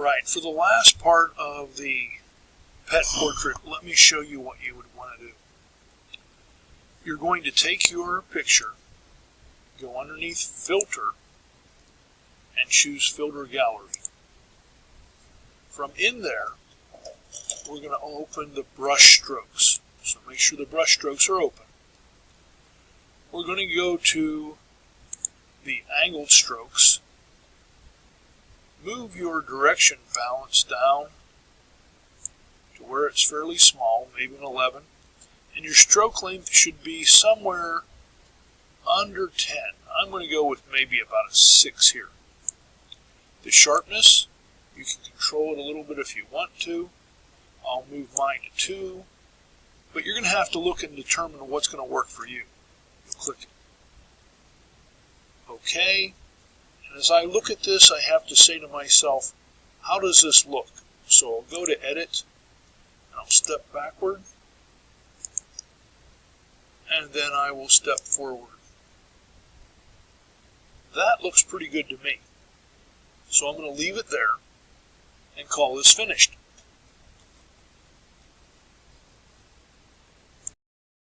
Alright, for the last part of the pet portrait, let me show you what you would want to do. You're going to take your picture, go underneath Filter, and choose Filter Gallery. From in there, we're going to open the brush strokes. So make sure the brush strokes are open. We're going to go to the angled strokes. Move your direction balance down to where it's fairly small, maybe an 11. And your stroke length should be somewhere under 10. I'm going to go with maybe about a 6 here. The sharpness, you can control it a little bit if you want to. I'll move mine to 2. But you're going to have to look and determine what's going to work for you. You'll click it. OK. And as I look at this, I have to say to myself, how does this look? So I'll go to Edit, and I'll step backward. And then I will step forward. That looks pretty good to me. So I'm going to leave it there and call this finished.